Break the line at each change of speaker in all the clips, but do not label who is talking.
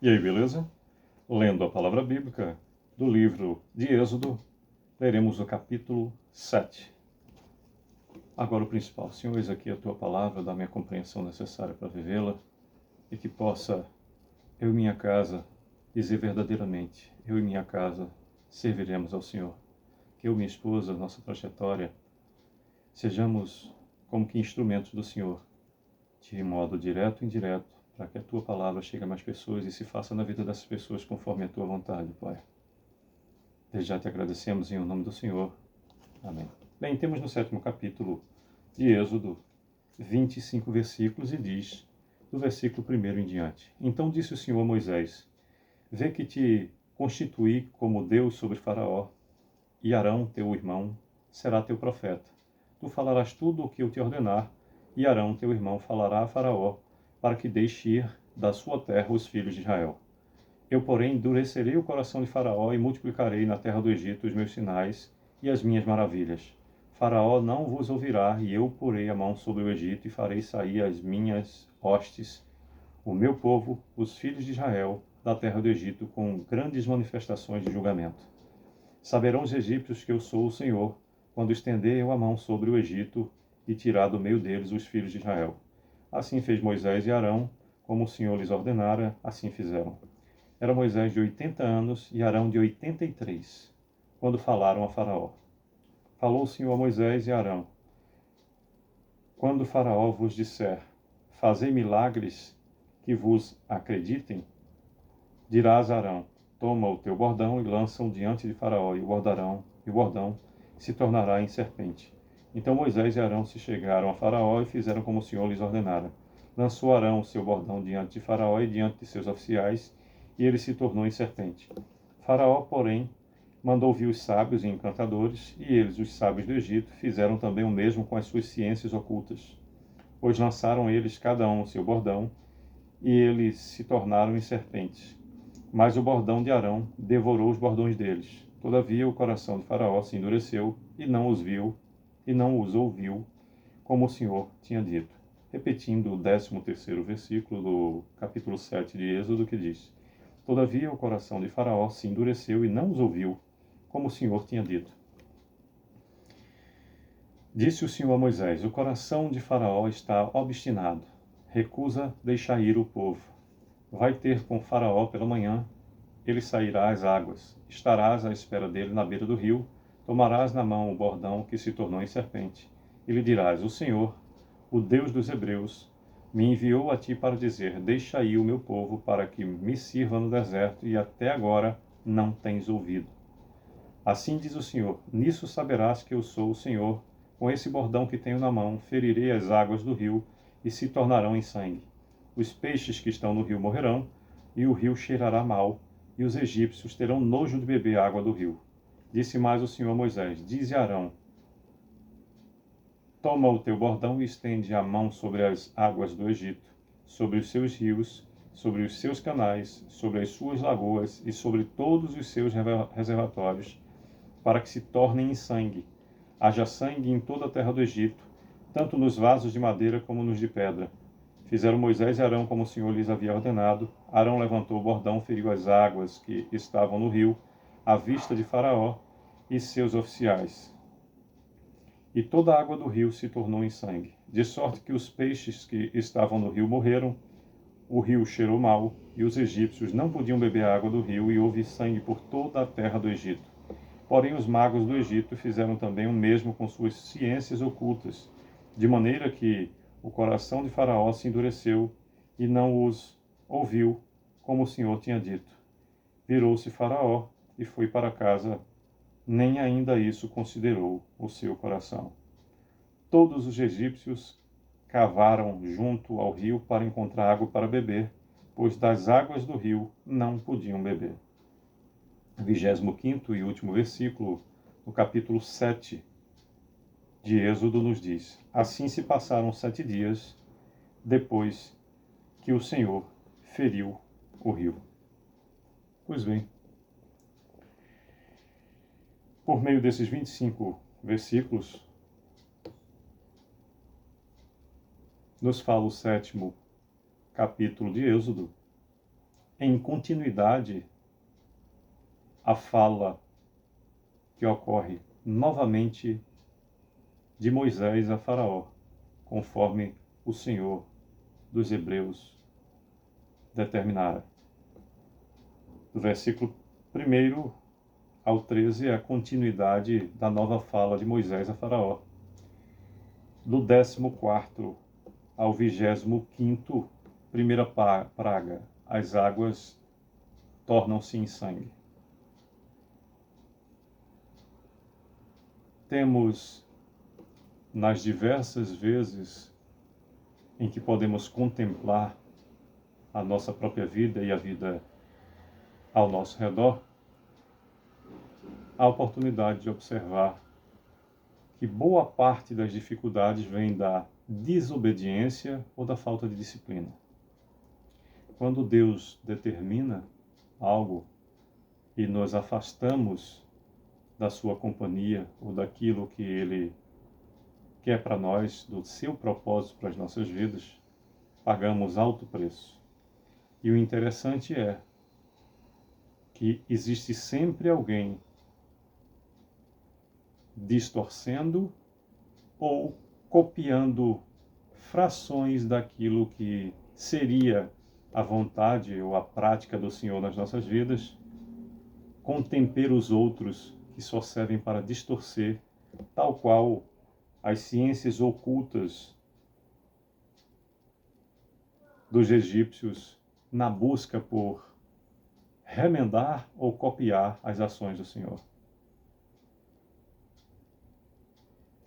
E aí, beleza? Lendo a palavra bíblica do livro de Êxodo, leremos o capítulo 7. Agora o principal, Senhor, eis aqui a tua palavra, dá-me a compreensão necessária para vivê-la e que possa eu e minha casa dizer verdadeiramente, eu e minha casa serviremos ao Senhor. Que eu e minha esposa, nossa trajetória, sejamos como que instrumentos do Senhor, de modo direto e indireto, para que a tua palavra chegue a mais pessoas e se faça na vida dessas pessoas conforme a tua vontade, Pai. Desde já te agradecemos em nome do Senhor. Amém. Bem, temos no 7º capítulo de Êxodo 25 versículos e diz, do versículo 1 em diante: Então disse o Senhor a Moisés: Vê que te constituí como Deus sobre Faraó, e Arão, teu irmão, será teu profeta. Tu falarás tudo o que eu te ordenar, e Arão, teu irmão, falará a Faraó, para que deixe ir da sua terra os filhos de Israel. Eu, porém, endurecerei o coração de Faraó e multiplicarei na terra do Egito os meus sinais e as minhas maravilhas. Faraó não vos ouvirá, e eu porei a mão sobre o Egito e farei sair as minhas hostes, o meu povo, os filhos de Israel, da terra do Egito, com grandes manifestações de julgamento. Saberão os egípcios que eu sou o Senhor, quando estender eu a mão sobre o Egito e tirar do meio deles os filhos de Israel. Assim fez Moisés e Arão, como o Senhor lhes ordenara, assim fizeram. Era Moisés de 80 anos e Arão de 83, quando falaram a Faraó. Falou o Senhor a Moisés e a Arão: Quando Faraó vos disser, fazei milagres que vos acreditem, dirás a Arão: Toma o teu bordão e lança-o diante de Faraó, e o bordão se tornará em serpente. Então Moisés e Arão se chegaram a Faraó e fizeram como o Senhor lhes ordenara. Lançou Arão o seu bordão diante de Faraó e diante de seus oficiais, e ele se tornou em serpente. Faraó, porém, mandou vir os sábios e encantadores, e eles, os sábios do Egito, fizeram também o mesmo com as suas ciências ocultas. Pois lançaram eles cada um o seu bordão, e eles se tornaram em serpentes. Mas o bordão de Arão devorou os bordões deles. Todavia o coração de Faraó se endureceu, e não os viu, e não os ouviu, como o Senhor tinha dito. Repetindo o 13º versículo do capítulo 7 de Êxodo, que diz: Todavia o coração de Faraó se endureceu e não os ouviu, como o Senhor tinha dito. Disse o Senhor a Moisés: O coração de Faraó está obstinado, recusa deixar ir o povo. Vai ter com Faraó pela manhã, ele sairá às águas, estarás à espera dele na beira do rio, tomarás na mão o bordão que se tornou em serpente, e lhe dirás: O Senhor, o Deus dos Hebreus, me enviou a ti para dizer: Deixa aí o meu povo para que me sirva no deserto, e até agora não tens ouvido. Assim diz o Senhor: Nisso saberás que eu sou o Senhor. Com esse bordão que tenho na mão, ferirei as águas do rio e se tornarão em sangue. Os peixes que estão no rio morrerão, e o rio cheirará mal, e os egípcios terão nojo de beber água do rio. Disse mais o Senhor a Moisés: Dize a Arão: Toma o teu bordão e estende a mão sobre as águas do Egito, sobre os seus rios, sobre os seus canais, sobre as suas lagoas e sobre todos os seus reservatórios, para que se tornem em sangue. Haja sangue em toda a terra do Egito, tanto nos vasos de madeira como nos de pedra. Fizeram Moisés e Arão como o Senhor lhes havia ordenado. Arão levantou o bordão, feriu as águas que estavam no rio, à vista de Faraó e seus oficiais. E toda a água do rio se tornou em sangue, de sorte que os peixes que estavam no rio morreram, o rio cheirou mal, e os egípcios não podiam beber a água do rio, e houve sangue por toda a terra do Egito. Porém, os magos do Egito fizeram também o mesmo com suas ciências ocultas, de maneira que o coração de Faraó se endureceu e não os ouviu, como o Senhor tinha dito. Virou-se Faraó e foi para casa, nem ainda isso considerou o seu coração. Todos os egípcios cavaram junto ao rio para encontrar água para beber, pois das águas do rio não podiam beber. 25º e último versículo, no capítulo 7 de Êxodo, nos diz: Assim se passaram 7 dias depois que o Senhor feriu o rio. Pois bem, por meio desses 25 versículos, nos fala o 7º capítulo de Êxodo, em continuidade a fala que ocorre novamente de Moisés a Faraó, conforme o Senhor dos Hebreus determinara. Do versículo 1 ao 13 é a continuidade da nova fala de Moisés a Faraó. Do 14º ao 25º, primeira praga, as águas tornam-se em sangue. Temos, nas diversas vezes em que podemos contemplar a nossa própria vida e a vida ao nosso redor, a oportunidade de observar que boa parte das dificuldades vem da desobediência ou da falta de disciplina. Quando Deus determina algo e nos afastamos da sua companhia ou daquilo que Ele quer para nós, do seu propósito para as nossas vidas, pagamos alto preço. E o interessante é que existe sempre alguém distorcendo ou copiando frações daquilo que seria a vontade ou a prática do Senhor nas nossas vidas, com temperos outros que só servem para distorcer, tal qual as ciências ocultas dos egípcios na busca por remendar ou copiar as ações do Senhor.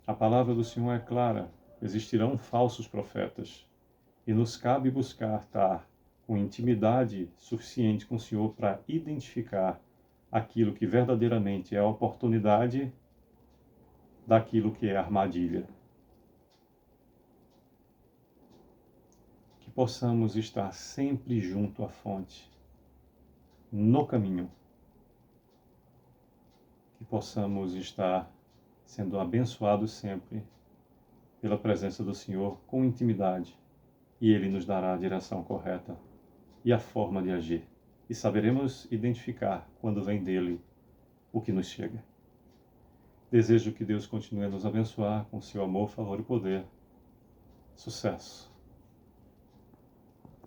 A palavra do Senhor é clara: existirão falsos profetas, e nos cabe buscar estar com intimidade suficiente com o Senhor para identificar aquilo que verdadeiramente é a oportunidade daquilo que é armadilha. Que possamos estar sempre junto à fonte, no caminho. Que possamos estar sendo abençoados sempre pela presença do Senhor com intimidade, e Ele nos dará a direção correta e a forma de agir. E saberemos identificar, quando vem dele, o que nos chega. Desejo que Deus continue a nos abençoar com seu amor, favor e poder. Sucesso!